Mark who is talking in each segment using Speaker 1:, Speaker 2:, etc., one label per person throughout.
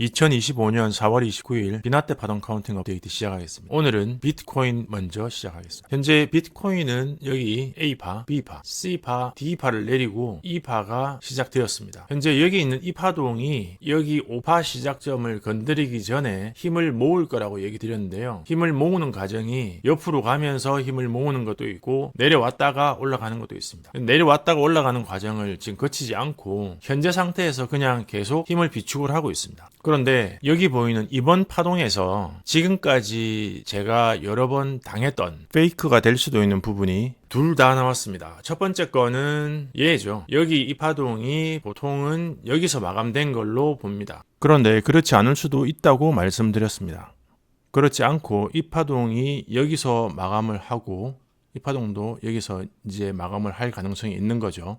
Speaker 1: 2025년 4월 29일 비나테 파동 카운팅 업데이트 시작하겠습니다. 오늘은 비트코인 먼저 시작하겠습니다. 현재 비트코인은 여기 A파, B파, C파, D파를 내리고 E파가 시작되었습니다. 현재 여기 있는 이 파동이 여기 5파 시작점을 건드리기 전에 힘을 모을 거라고 얘기 드렸는데요. 힘을 모으는 과정이 옆으로 가면서 힘을 모으는 것도 있고 내려왔다가 올라가는 것도 있습니다. 내려왔다가 올라가는 과정을 지금 거치지 않고 현재 상태에서 그냥 계속 힘을 비축을 하고 있습니다. 그런데 여기 보이는 이번 파동에서 지금까지 제가 여러 번 당했던 페이크가 될 수도 있는 부분이 둘 다 나왔습니다. 첫 번째 거는 얘죠. 여기 이 파동이 보통은 여기서 마감된 걸로 봅니다. 그런데 그렇지 않을 수도 있다고 말씀드렸습니다. 그렇지 않고 이 파동이 여기서 마감을 하고 이 파동도 여기서 이제 마감을 할 가능성이 있는 거죠.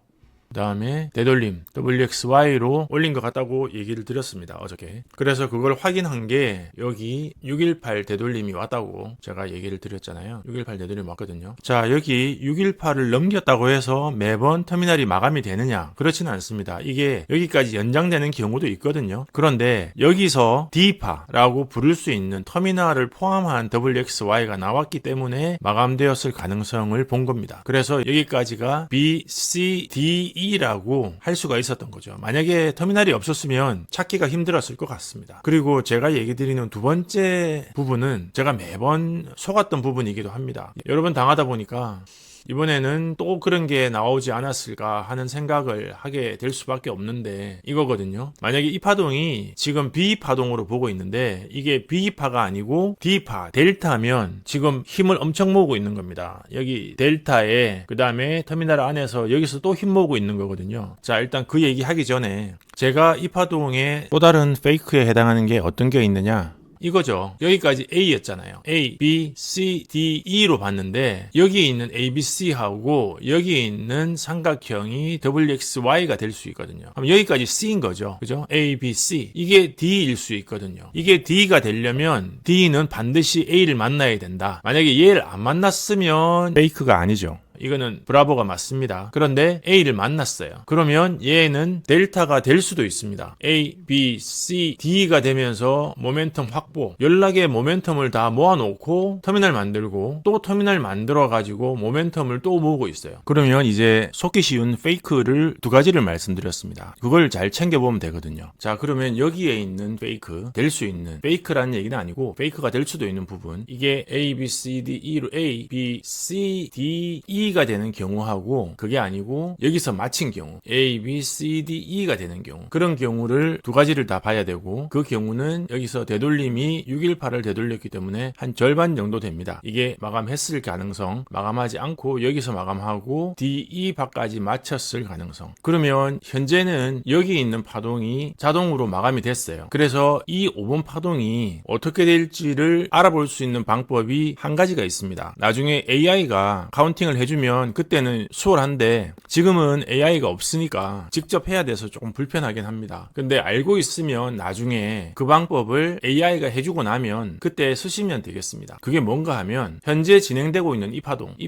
Speaker 1: 그 다음에 되돌림 WXY로 올린 것 같다고 얘기를 드렸습니다, 어저께. 그래서 그걸 확인한 게 여기 618 되돌림이 왔다고 제가 얘기를 드렸잖아요. 618 되돌림이 왔거든요. 자, 여기 618을 넘겼다고 해서 매번 터미널이 마감이 되느냐? 그렇지는 않습니다. 이게 여기까지 연장되는 경우도 있거든요. 그런데 여기서 D파라고 부를 수 있는 터미널을 포함한 WXY가 나왔기 때문에 마감되었을 가능성을 본 겁니다. 그래서 여기까지가 B, C, D, E라고 할 수가 있었던 거죠. 만약에 터미널이 없었으면 찾기가 힘들었을 것 같습니다. 그리고 제가 얘기 드리는 두 번째 부분은 제가 매번 속았던 부분이기도 합니다. 여러 번 당하다 보니까 이번에는 또 그런 게 나오지 않았을까 하는 생각을 하게 될 수밖에 없는데 이거거든요. 만약에 이 파동이 지금 B파동으로 보고 있는데 이게 B파가 아니고 D파, 델타면 지금 힘을 엄청 모으고 있는 겁니다. 여기 델타에 그 다음에 터미널 안에서 여기서 또 힘 모으고 있는 거거든요. 자, 일단 그 얘기 하기 전에 제가 이 파동에 또 다른 페이크에 해당하는 게 어떤 게 있느냐, 이거죠. 여기까지 A였잖아요. A, B, C, D, E로 봤는데 여기 있는 A, B, C하고 여기 있는 삼각형이 WXY가 될 수 있거든요. 그럼 여기까지 C인 거죠. 그죠? A, B, C. 이게 D일 수 있거든요. 이게 D가 되려면 D는 반드시 A를 만나야 된다. 만약에 얘를 안 만났으면 페이크가 아니죠. 이거는 브라보가 맞습니다. 그런데 A를 만났어요. 그러면 얘는 델타가 될 수도 있습니다. A, B, C, D가 되면서 모멘텀 확보, 연락의 모멘텀을 다 모아놓고 터미널 만들고 또 터미널 만들어가지고 모멘텀을 또 모으고 있어요. 그러면 이제 속기 쉬운 페이크를 두 가지를 말씀드렸습니다. 그걸 잘 챙겨보면 되거든요. 자, 그러면 여기에 있는 페이크, 될 수 있는, 페이크라는 얘기는 아니고 페이크가 될 수도 있는 부분, 이게 A, B, C, D, E로 A, B, C, D, E 가 되는 경우하고 그게 아니고 여기서 맞힌 경우 A, B, C, D, E가 되는 경우, 그런 경우를 두 가지를 다 봐야 되고 그 경우는 여기서 되돌림이 618을 되돌렸기 때문에 한 절반 정도 됩니다. 이게 마감했을 가능성, 마감하지 않고 여기서 마감하고 D, E파까지 맞췄을 가능성. 그러면 현재는 여기 있는 파동이 자동으로 마감이 됐어요. 그래서 이 5번 파동이 어떻게 될지를 알아볼 수 있는 방법이 한 가지가 있습니다. 나중에 AI가 카운팅을 해주면 그때는 수월한데 지금은 AI가 없으니까 직접 해야 돼서 조금 불편하긴 합니다. 근데 알고 있으면 나중에 그 방법을 AI가 해주고 나면 그때 쓰시면 되겠습니다. 그게 뭔가 하면 현재 진행되고 있는 이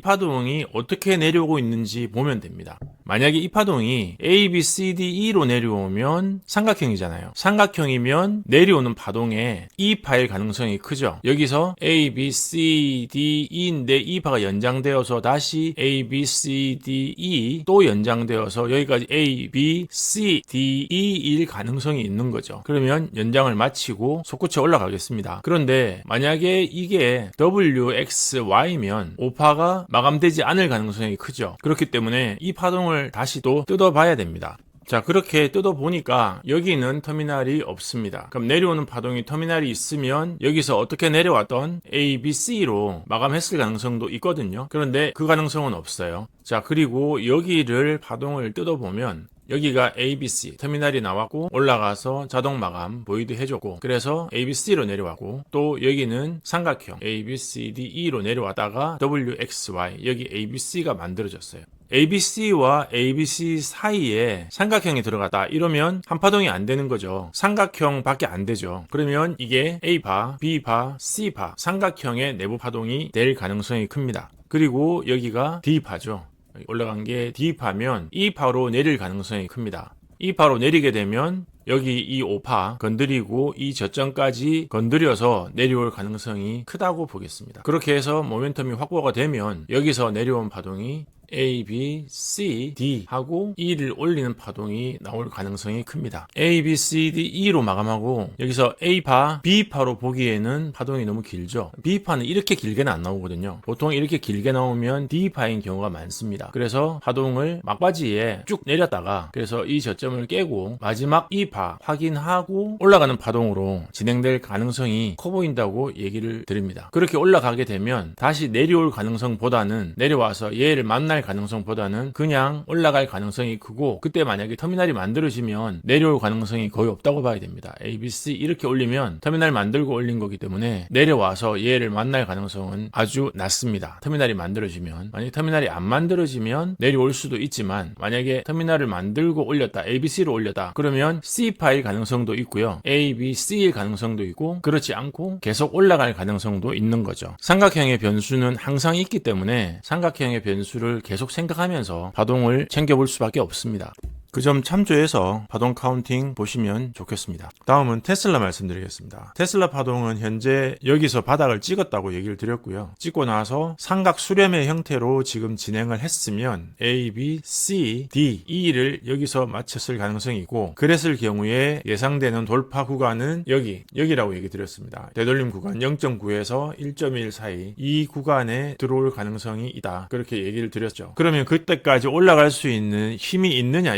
Speaker 1: 파동이 어떻게 내려오고 있는지 보면 됩니다. 만약에 이 파동이 A, B, C, D, E로 내려오면 삼각형이잖아요. 삼각형이면 내려오는 파동에 E파일 가능성이 크죠. 여기서 A, B, C, D, E인데 E파가 연장되어서 다시 A, B, C, D, E 또 연장되어서 여기까지 A, B, C, D, E일 가능성이 있는 거죠. 그러면 연장을 마치고 솟구쳐 올라가겠습니다. 그런데 만약에 이게 W, X, Y면 5파가 마감되지 않을 가능성이 크죠. 그렇기 때문에 이 파동을 다시 또 뜯어봐야 됩니다. 자, 그렇게 뜯어보니까 여기는 터미널이 없습니다. 그럼 내려오는 파동이 터미널이 있으면 여기서 어떻게 내려왔던 A, B, C로 마감했을 가능성도 있거든요. 그런데 그 가능성은 없어요. 자, 그리고 여기를 파동을 뜯어보면 여기가 ABC 터미널이 나왔고 올라가서 자동 마감 보이드 해줬고 그래서 ABC로 내려왔고 또 여기는 삼각형 ABCDE로 내려왔다가 WXY 여기 ABC가 만들어졌어요. ABC와 ABC 사이에 삼각형이 들어갔다 이러면 한 파동이 안 되는 거죠. 삼각형밖에 안 되죠. 그러면 이게 A파, B파, C파 삼각형의 내부 파동이 될 가능성이 큽니다. 그리고 여기가 D파죠. 올라간 게 D파면 E파로 내릴 가능성이 큽니다. E파로 내리게 되면 여기 이 5파 건드리고 이 저점까지 건드려서 내려올 가능성이 크다고 보겠습니다. 그렇게 해서 모멘텀이 확보가 되면 여기서 내려온 파동이 A, B, C, D 하고 E를 올리는 파동이 나올 가능성이 큽니다. A, B, C, D, E로 마감하고 여기서 A파, B파로 보기에는 파동이 너무 길죠. B파는 이렇게 길게는 안 나오거든요. 보통 이렇게 길게 나오면 D파인 경우가 많습니다. 그래서 파동을 막바지에 쭉 내렸다가 그래서 이 저점을 깨고 마지막 E파 확인하고 올라가는 파동으로 진행될 가능성이 커 보인다고 얘기를 드립니다. 그렇게 올라가게 되면 다시 내려올 가능성보다는 내려와서 얘를 만날 가능성보다는 그냥 올라갈 가능성이 크고 그때 만약에 터미널이 만들어지면 내려올 가능성이 거의 없다고 봐야 됩니다. A, B, C 이렇게 올리면 터미널 만들고 올린 거기 때문에 내려와서 얘를 만날 가능성은 아주 낮습니다. 터미널이 만들어지면 만약에 터미널이 안 만들어지면 내려올 수도 있지만 만약에 터미널을 만들고 올렸다 A, B, C로 올렸다 그러면 C파일 가능성도 있고요. A, B, C일 가능성도 있고 그렇지 않고 계속 올라갈 가능성도 있는 거죠. 삼각형의 변수는 항상 있기 때문에 삼각형의 변수를 계속 생각하면서 파동을 챙겨볼 수밖에 없습니다. 그 점 참조해서 파동 카운팅 보시면 좋겠습니다. 다음은 테슬라 말씀드리겠습니다. 테슬라 파동은 현재 여기서 바닥을 찍었다고 얘기를 드렸고요. 찍고 나서 삼각 수렴의 형태로 지금 진행을 했으면 A, B, C, D, E를 여기서 맞췄을 가능성이 있고 그랬을 경우에 예상되는 돌파 구간은 여기라고 얘기 드렸습니다. 되돌림 구간 0.9에서 1.1 사이 이 구간에 들어올 가능성이 있다. 그렇게 얘기를 드렸죠. 그러면 그때까지 올라갈 수 있는 힘이 있느냐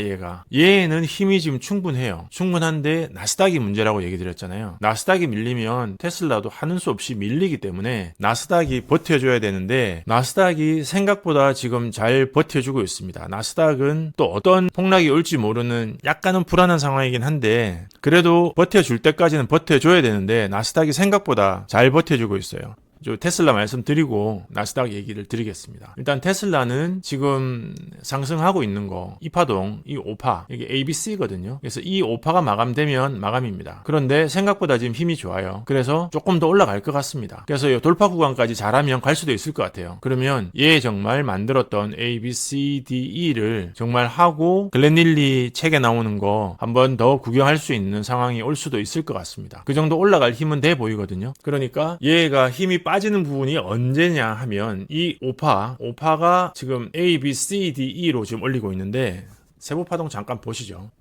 Speaker 1: 얘는 힘이 지금 충분해요. 충분한데 나스닥이 문제라고 얘기 드렸잖아요. 나스닥이 밀리면 테슬라도 하는 수 없이 밀리기 때문에 나스닥이 버텨줘야 되는데 나스닥이 생각보다 지금 잘 버텨주고 있습니다. 나스닥은 또 어떤 폭락이 올지 모르는 약간은 불안한 상황이긴 한데 그래도 버텨줄 때까지는 버텨줘야 되는데 나스닥이 생각보다 잘 버텨주고 있어요. 테슬라 말씀드리고 나스닥 얘기를 드리겠습니다. 일단 테슬라는 지금 상승하고 있는 거 이 파동, 이 5파 이게 ABC거든요. 그래서 이 5파가 마감되면 마감입니다. 그런데 생각보다 지금 힘이 좋아요. 그래서 조금 더 올라갈 것 같습니다. 그래서 이 돌파 구간까지 잘하면 갈 수도 있을 것 같아요. 그러면 얘 정말 만들었던 A, B, C, D, E를 정말 하고 글렌닐리 책에 나오는 거 한번 더 구경할 수 있는 상황이 올 수도 있을 것 같습니다. 그 정도 올라갈 힘은 돼 보이거든요. 그러니까 얘가 힘이 빠지는 부분이 언제냐 하면 이 5파가 지금 A, B, C, D, E로 지금 올리고 있는데 세부 파동 잠깐 보시죠.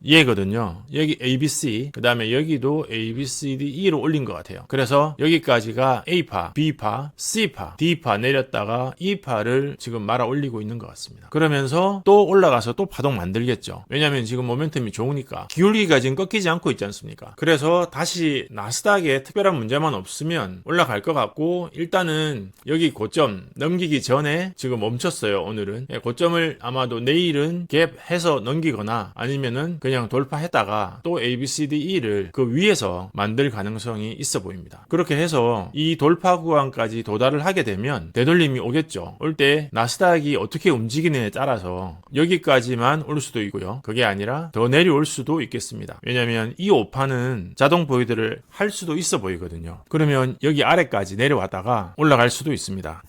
Speaker 1: 얘거든요. 여기 ABC, 그 다음에 여기도 A, B, C, D, E로 올린 것 같아요. 그래서 여기까지가 A파, B파, C파, D파 내렸다가 E파를 지금 말아 올리고 있는 것 같습니다. 그러면서 또 올라가서 또 파동 만들겠죠. 왜냐면 지금 모멘텀이 좋으니까. 기울기가 지금 꺾이지 않고 있지 않습니까? 그래서 다시 나스닥에 특별한 문제만 없으면 올라갈 것 같고 일단은 여기 고점 넘기기 전에 지금 멈췄어요. 오늘은. 고점을 아마도 내일은 갭해서 넘기거나 아니면은 그냥 돌파했다가 또 A, B, C, D, E를 그 위에서 만들 가능성이 있어 보입니다. 그렇게 해서 이 돌파 구간까지 도달을 하게 되면 되돌림이 오겠죠. 올 때 나스닥이 어떻게 움직이느냐에 따라서 여기까지만 올 수도 있고요. 그게 아니라 더 내려올 수도 있겠습니다. 왜냐하면 이 5파는 자동 보이드를 할 수도 있어 보이거든요. 그러면 여기 아래까지 내려왔다가 올라갈 수도 있습니다.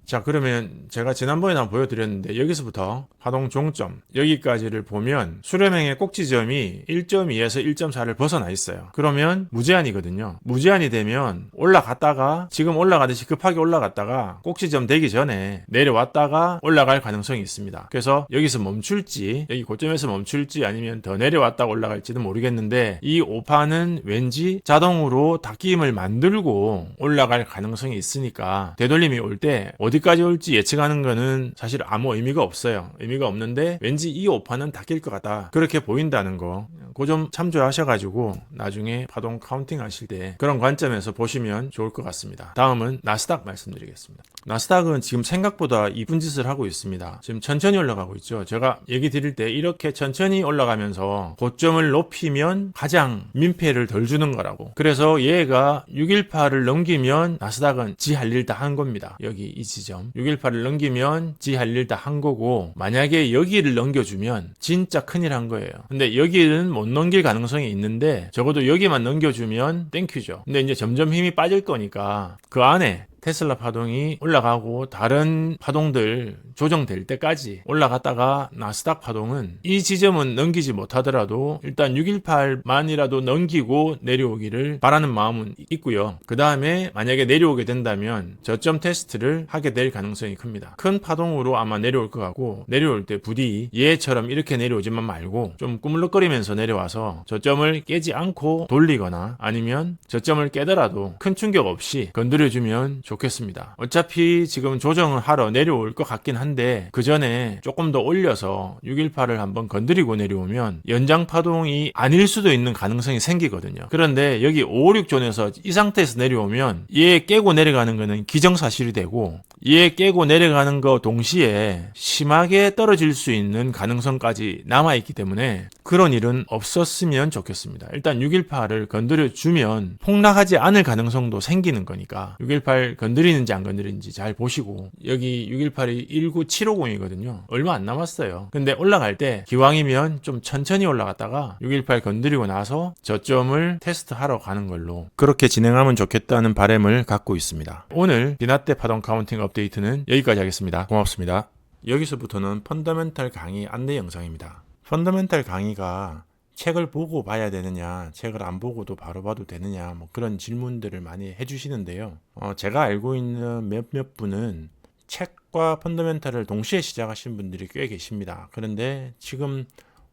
Speaker 1: 자, 그러면 제가 지난번에 한번 보여드렸는데 여기서부터 파동 종점 여기까지를 보면 수렴행의 꼭지점이 1.2에서 1.4를 벗어나 있어요. 그러면 무제한이거든요. 무제한이 되면 올라갔다가 지금 올라가듯이 급하게 올라갔다가 꼭지점 되기 전에 내려왔다가 올라갈 가능성이 있습니다. 그래서 여기서 멈출지 여기 고점에서 멈출지 아니면 더 내려왔다가 올라갈지는 모르겠는데 이 5파는 왠지 자동으로 닫힘을 만들고 올라갈 가능성이 있으니까 되돌림이 올 때 어디까지 올지 예측하는 거는 사실 아무 의미가 없어요. 의미가 없는데 왠지 이 5파는 닫힐 것 같다. 그렇게 보인다는 거. 그 점 참조하셔가지고 나중에 파동 카운팅 하실 때 그런 관점에서 보시면 좋을 것 같습니다. 다음은 나스닥 말씀드리겠습니다. 나스닥은 지금 생각보다 이쁜 짓을 하고 있습니다. 지금 천천히 올라가고 있죠. 제가 얘기 드릴 때 이렇게 천천히 올라가면서 고점을 높이면 가장 민폐를 덜 주는 거라고. 그래서 얘가 618을 넘기면 나스닥은 지 할 일 다 한 겁니다. 여기 이 지점 618을 넘기면 지 할 일 다 한 거고 만약에 여기를 넘겨주면 진짜 큰일 한 거예요. 근데 여기는 못 넘길 가능성이 있는데 적어도 여기만 넘겨주면 땡큐죠. 근데 이제 점점 힘이 빠질 거니까 그 안에 테슬라 파동이 올라가고 다른 파동들 조정될 때까지 올라갔다가 나스닥 파동은 이 지점은 넘기지 못하더라도 일단 618만이라도 넘기고 내려오기를 바라는 마음은 있고요. 그 다음에 만약에 내려오게 된다면 저점 테스트를 하게 될 가능성이 큽니다. 큰 파동으로 아마 내려올 것 같고, 내려올 때 부디 얘처럼 이렇게 내려오지만 말고 좀 꾸물럭거리면서 내려와서 저점을 깨지 않고 돌리거나 아니면 저점을 깨더라도 큰 충격 없이 건드려주면 좋겠습니다. 어차피 지금 조정을 하러 내려올 것 같긴 한데 그 전에 조금 더 올려서 618을 한번 건드리고 내려오면 연장 파동이 아닐 수도 있는 가능성이 생기거든요. 그런데 여기 556존에서 이 상태에서 내려오면 얘 깨고 내려가는 거는 기정사실이 되고, 얘 깨고 내려가는 거 동시에 심하게 떨어질 수 있는 가능성까지 남아있기 때문에 그런 일은 없었으면 좋겠습니다. 일단 618을 건드려주면 폭락하지 않을 가능성도 생기는 거니까 618 건드리는지 안 건드리는지 잘 보시고, 여기 618이 19750이거든요. 얼마 안 남았어요. 근데 올라갈 때 기왕이면 좀 천천히 올라갔다가 618 건드리고 나서 저점을 테스트하러 가는 걸로 그렇게 진행하면 좋겠다는 바람을 갖고 있습니다. 오늘 비나테 파동 카운팅 업데이트는 여기까지 하겠습니다. 고맙습니다. 여기서부터는 펀더멘탈 강의 안내 영상입니다. 펀더멘탈 강의가 책을 보고 봐야 되느냐, 책을 안 보고도 바로 봐도 되느냐, 뭐 그런 질문들을 많이 해주시는데요. 제가 알고 있는 몇몇 분은 책과 펀더멘탈을 동시에 시작하신 분들이 꽤 계십니다. 그런데 지금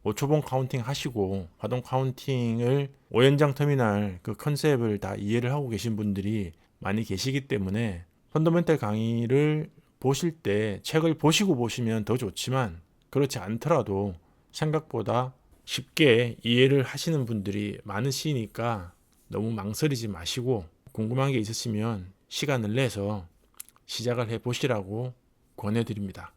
Speaker 1: 5초봉 카운팅 하시고 파동 카운팅을 5연장 터미널 그 컨셉을 다 이해를 하고 계신 분들이 많이 계시기 때문에 펀더멘탈 강의를 보실 때 책을 보시고 보시면 더 좋지만, 그렇지 않더라도 생각보다 쉽게 이해를 하시는 분들이 많으시니까 너무 망설이지 마시고 궁금한 게 있으시면 시간을 내서 시작을 해 보시라고 권해드립니다.